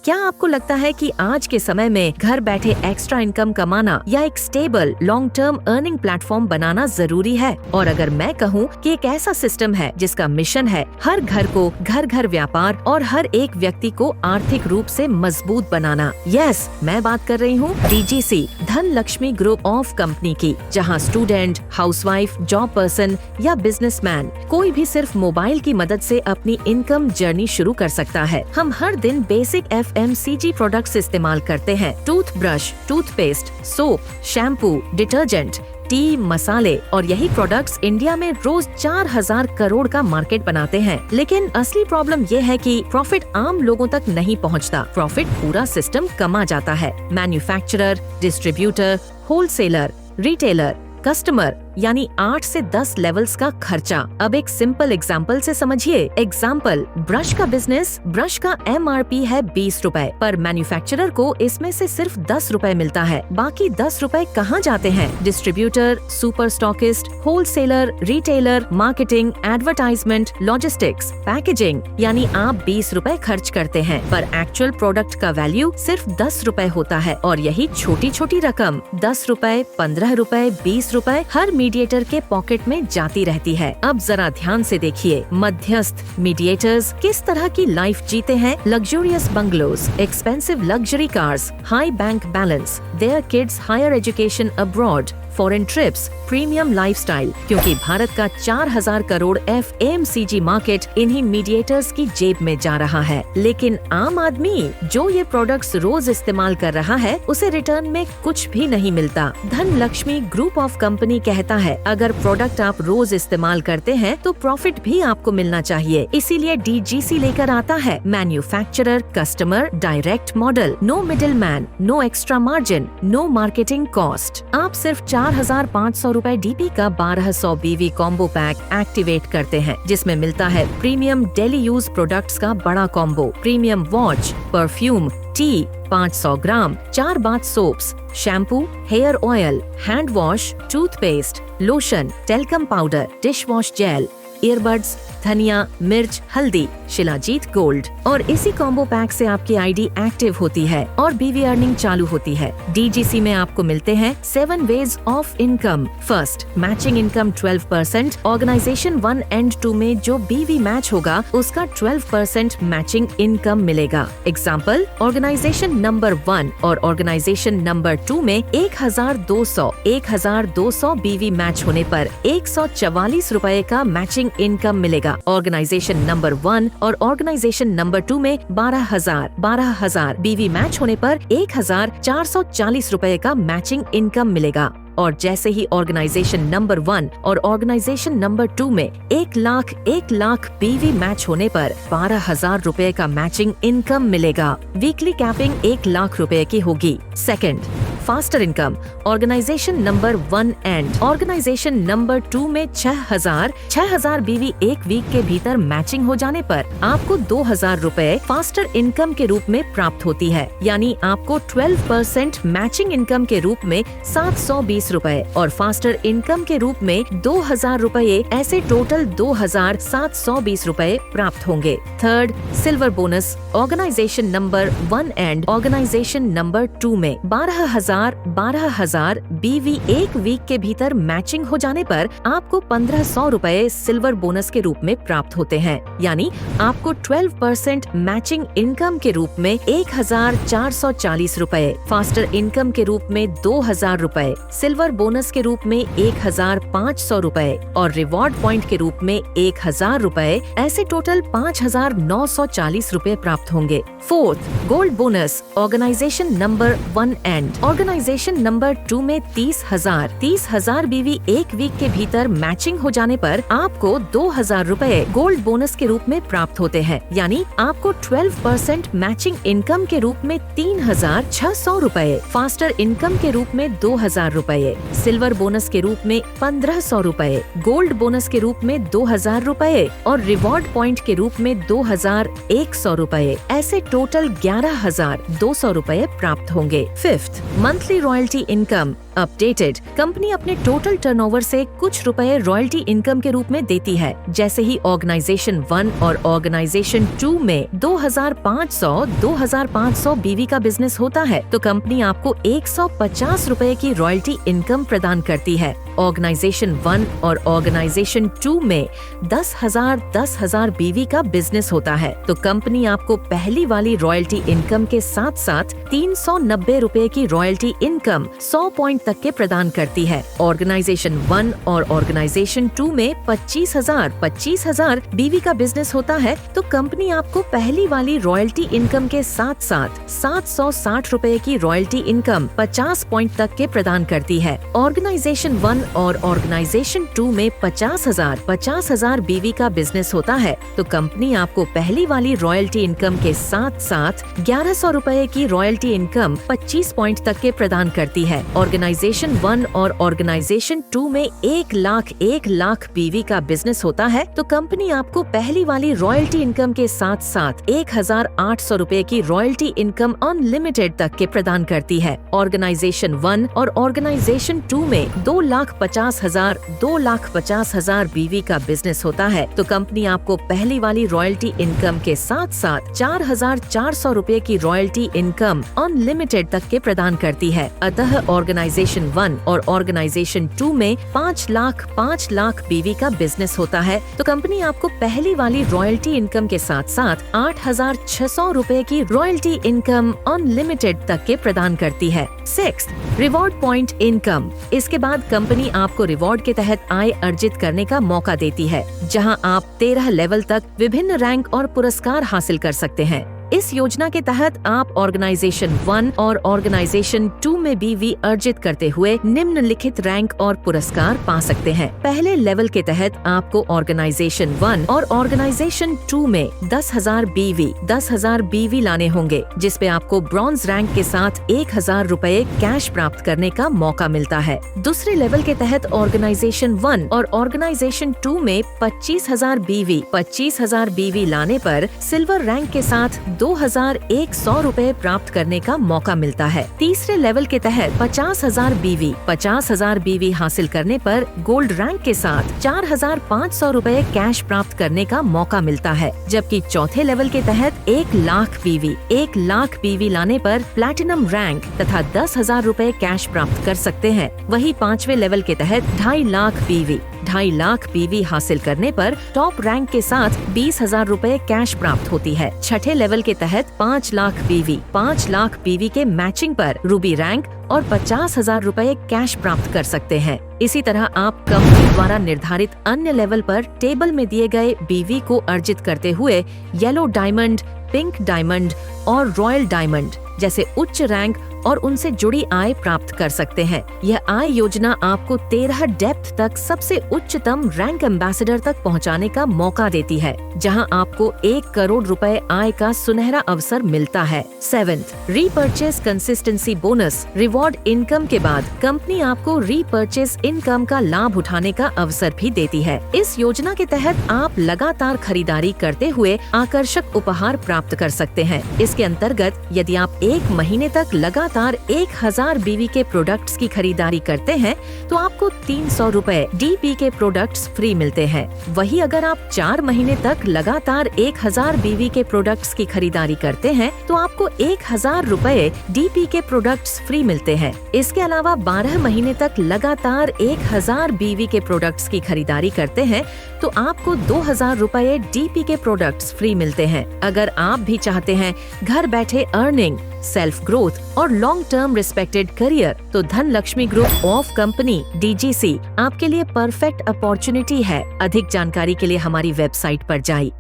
क्या आपको लगता है कि आज के समय में घर बैठे एक्स्ट्रा इनकम कमाना या एक stable long term earning platform बनाना जरूरी है? और अगर मैं कहूँ कि एक ऐसा सिस्टम है जिसका मिशन है हर घर को घर घर व्यापार और हर एक व्यक्ति को आर्थिक रूप से मजबूत बनाना। यस, मैं बात कर रही हूँ DGC धन लक्ष्मी ग्रुप ऑफ कंपनी की, जहाँ स्टूडेंट, हाउसवाइफ, जॉब पर्सन या बिजनेसमैन कोई भी सिर्फ मोबाइल की मदद से अपनी इनकम जर्नी शुरू कर सकता है। हम हर दिन बेसिक FMCG प्रोडक्ट्स इस्तेमाल करते हैं। Toothbrush, toothpaste, soap, shampoo, detergent, T, मसाले और यही प्रोडक्ट्स इंडिया में रोज 4000 करोड़ का मार्केट बनाते हैं। लेकिन असली प्रॉब्लम ये है कि प्रॉफिट आम लोगों तक नहीं पहुंचता। प्रॉफिट पूरा सिस्टम कमा जाता है। Manufacturer, distributor, wholesaler, retailer, customer यानी 8 से 10 लेवल्स का खर्चा। अब एक सिंपल एग्जाम्पल से समझिए। एग्जाम्पल, ब्रश का बिजनेस, ब्रश का MRP है 20 रुपए, पर मैन्युफैक्चरर को इसमें से सिर्फ 10 रुपए मिलता है। बाकी 10 रुपए कहाँ जाते हैं? Distributor, super stockist, wholesaler, retailer, marketing, advertisement, logistics, packaging, यानी आप 20 रुपए खर्च करते हैं, पर एक्चुअल प्रोडक्ट का वैल्यू सिर्फ 10 रुपए होता है। और यही छोटी छोटी रकम 10 रुपए, 15 रुपए, 20 रुपए हर मीडिएटर के पॉकेट में जाती रहती है। अब जरा ध्यान से देखिए, मध्यस्थ मीडिएटर्स किस तरह की लाइफ जीते हैं। Luxurious bungalows, expensive luxury cars, high bank balance, their kids higher education abroad, foreign trips, premium lifestyle, क्योंकि भारत का 4000 करोड़ FMCG मार्केट इन्हीं मीडिएटर्स की जेब में जा रहा है। लेकिन आम आदमी जो ये प्रोडक्ट्स रोज इस्तेमाल कर रहा है, उसे रिटर्न में कुछ भी नहीं मिलता। धन लक्ष्मी ग्रुप ऑफ कंपनी कहता है, अगर प्रोडक्ट आप रोज इस्तेमाल करते हैं तो प्रॉफिट भी आपको मिलना चाहिए। इसीलिए DGC लेकर आता है manufacturer customer direct model. No middle man, no extra margin, no marketing cost. आप सिर्फ 4500 रुपए DP का 1200 BV कॉम्बो पैक एक्टिवेट करते हैं, जिसमें मिलता है प्रीमियम डेली यूज प्रोडक्ट्स का बड़ा combo, premium watch, perfume, tea 500 gram, 4 bath soaps, shampoo, hair oil, hand wash, toothpaste, lotion, talcum powder, dish wash gel, earbuds, धनिया, मिर्च, हल्दी, शिलाजीत गोल्ड। और इसी कॉम्बो पैक से आपकी ID एक्टिव होती है और BV अर्निंग चालू होती है। DGC में आपको मिलते हैं 7 ways of income. First, matching income 12%। Organisation 1 and 2 में जो BV मैच होगा उसका 12% मैचिंग इनकम मिलेगा। एग्जाम्पल, ऑर्गेनाइजेशन नंबर 1 और ऑर्गेनाइजेशन नंबर 2 में 1200 BV मैच होने पर 144 रुपए का मैचिंग इनकम मिलेगा। ऑर्गेनाइजेशन नंबर 1 और ऑर्गेनाइजेशन नंबर 2 में 12,000 BV मैच होने पर 1440 रुपए का मैचिंग इनकम मिलेगा। और जैसे ही ऑर्गेनाइजेशन नंबर 1 और ऑर्गेनाइजेशन नंबर 2 में 1 लाख BV मैच होने पर 12,000 रुपए का मैचिंग इनकम मिलेगा। वीकली कैपिंग 1 लाख रुपए की होगी। Second, faster income. Organisation number 1 and organisation number 2 में 6,000 BV एक वीक के भीतर मैचिंग हो जाने पर आपको 2,000 रुपए फास्टर इनकम के रूप में प्राप्त होती है। यानी आपको 12% मैचिंग इनकम के रूप में 720 रुपए और फास्टर इनकम के रूप में 2,000 रुपए, ऐसे टोटल 2,720 रुपए प्राप्त होंगे। Third, silver bonus. Organisation number 1 and organisation number 2 में 12,000 BV एक वीक के भीतर मैचिंग हो जाने पर आपको 1,500 रुपए सिल्वर बोनस के रूप में प्राप्त होते हैं। यानी आपको 12% मैचिंग इनकम के रूप में 1,440 रुपए, फास्टर इनकम के रूप में 2,000 रुपए, सिल्वर बोनस के रूप में 1,500 रुपए और रिवॉर्ड पॉइंट के रूप में 1,000 रुपए, ऐसे टोटल 5,940 रुपए प्राप्त होंगे। Fourth, gold bonus. Organisation number 1 and organisation number 2 में 30,000 BV एक वीक के भीतर मैचिंग हो जाने पर आपको 2,000 रुपए गोल्ड बोनस के रूप में प्राप्त होते हैं। यानी आपको 12% मैचिंग इनकम के रूप में 3,600 रुपए, फास्टर इनकम के रूप में 2,000 रुपए, सिल्वर बोनस के रूप में 1,500 रुपए, गोल्ड बोनस के रूप में 2,000 रुपए और रिवॉर्ड पॉइंट के रूप में 2,100 रुपए, ऐसे टोटल 11,200 रुपए प्राप्त होंगे। Fifth, monthly royalty income. Updated. Company अपने टोटल टर्नओवर से कुछ रुपए रॉयल्टी इनकम के रूप में देती है। जैसे ही ऑर्गेनाइजेशन 1 और ऑर्गेनाइजेशन 2 में 2500 बीवी का बिजनेस होता है तो कंपनी आपको 150 रुपए की रॉयल्टी इनकम प्रदान करती है। ऑर्गेनाइजेशन 1 और ऑर्गेनाइजेशन 2 में 10,000 बीवी का बिजनेस होता है तो कंपनी आपको पहली वाली रॉयल्टी इनकम के साथ साथ 390 रुपए की रॉयल्टी इनकम 100 पॉइंट तक के प्रदान करती है। ऑर्गेनाइजेशन 1 और ऑर्गेनाइजेशन 2 में 25,000 बीवी का बिजनेस होता है तो कंपनी आपको पहली वाली रॉयल्टी इनकम के साथ साथ 760 रुपए की रॉयल्टी इनकम 50 पॉइंट तक के प्रदान करती है। ऑर्गेनाइजेशन 1 और ऑर्गेनाइजेशन 2 में 50,000 बीवी का बिजनेस होता है तो कंपनी आपको पहली वाली रॉयल्टी इनकम के साथ साथ 1100 रुपए की रॉयल्टी इनकम 25 पॉइंट तक के प्रदान करती है। ऑर्गेनाइजेशन 1 और ऑर्गेनाइजेशन 2 में 1 लाख बीवी का बिजनेस होता है तो कंपनी आपको पहली वाली रॉयल्टी इनकम के साथ साथ 1,800 रुपए की रॉयल्टी इनकम अनलिमिटेड तक के प्रदान करती है। ऑर्गेनाइजेशन 1 और ऑर्गेनाइजेशन 2 में 2,50,000 बीवी का बिजनेस होता है तो कंपनी आपको पहली वाली रॉयल्टी इनकम के साथ साथ 4,400 रुपए की रॉयल्टी इनकम अनलिमिटेड तक के प्रदान करती है। अतः ऑर्गेनाइजेशन 1 और ऑर्गेनाइजेशन 2 में 5 लाख बीवी का बिजनेस होता है तो कंपनी आपको पहली वाली रॉयल्टी इनकम के साथ साथ 8,600 रुपए की रॉयल्टी इनकम अनलिमिटेड तक के प्रदान करती है। 6th, reward point income. इसके बाद कंपनी आपको रिवॉर्ड के तहत आय अर्जित करने का मौका देती है जहां आप 13 लेवल तक विभिन्न रैंक और पुरस्कार हासिल कर सकते हैं। इस योजना के तहत आप ऑर्गेनाइजेशन 1 और ऑर्गेनाइजेशन 2 में बीवी अर्जित करते हुए निम्नलिखित रैंक और पुरस्कार पा सकते हैं। पहले लेवल के तहत आपको ऑर्गेनाइजेशन 1 और ऑर्गेनाइजेशन 2 में 10,000 बीवी लाने होंगे जिसपे आपको ब्रॉन्ज रैंक के साथ 1,000 रुपए कैश प्राप्त करने का मौका मिलता है। दूसरे लेवल के तहत ऑर्गेनाइजेशन 1 और ऑर्गेनाइजेशन 2 में 25,000 बीवी लाने पर सिल्वर रैंक के साथ 2,100 रुपए प्राप्त करने का मौका मिलता है। तीसरे लेवल के तहत 50,000 बीवी हासिल करने पर गोल्ड रैंक के साथ 4,500 रुपए कैश प्राप्त करने का मौका मिलता है। जबकि चौथे लेवल के तहत 1 लाख बीवी लाने पर प्लैटिनम रैंक तथा 10,000 रुपए कैश प्राप्त कर सकते हैं। वही पांचवे लेवल के तहत 2.5 लाख बीवी हासिल करने पर टॉप रैंक के साथ 20,000 रुपए कैश प्राप्त होती है। छठे लेवल के तहत 5 लाख बीवी के मैचिंग पर रूबी रैंक और 50,000 रुपए कैश प्राप्त कर सकते हैं। इसी तरह आप कंपनी द्वारा निर्धारित अन्य लेवल पर टेबल में दिए गए बीवी को अर्जित करते हुए येलो डायमंड, पिंक डायमंड और रॉयल डायमंड जैसे उच्च रैंक और उनसे जुड़ी आय प्राप्त कर सकते हैं। यह आय योजना आपको 13 डेप्थ तक सबसे उच्चतम रैंक एम्बेसडर तक पहुंचाने का मौका देती है जहां आपको 1 करोड़ रुपए आय का सुनहरा अवसर मिलता है। 7th, repurchase consistency bonus. Reward income के बाद कंपनी आपको रीपर्चेस इनकम का लाभ उठाने का अवसर भी देती है। इस योजना के तहत आप लगातार खरीदारी करते हुए आकर्षक उपहार प्राप्त कर सकते हैं। इसके अंतर्गत यदि आप 1 महीने तक लगातार 1,000 बीवी के प्रोडक्ट्स की खरीदारी करते हैं तो आपको 300 रुपए डीपी के प्रोडक्ट्स फ्री मिलते हैं। वही अगर आप 4 महीने तक लगातार 1,000 बीवी के प्रोडक्ट्स की खरीदारी करते हैं तो आपको 1,000 रुपए डीपी के प्रोडक्ट्स फ्री मिलते हैं। इसके अलावा 12 महीने तक लगातार 1,000 बीवी के प्रोडक्ट्स की खरीदारी करते हैं तो आपको 2,000 रुपए डीपी के प्रोडक्ट्स फ्री मिलते हैं। अगर आप भी चाहते हैं घर बैठे अर्निंग, सेल्फ ग्रोथ और लॉन्ग टर्म रिस्पेक्टेड करियर तो Dhanlaxmi group of company DGC आपके लिए परफेक्ट अपॉर्चुनिटी है। अधिक जानकारी के लिए हमारी वेबसाइट पर जाइए।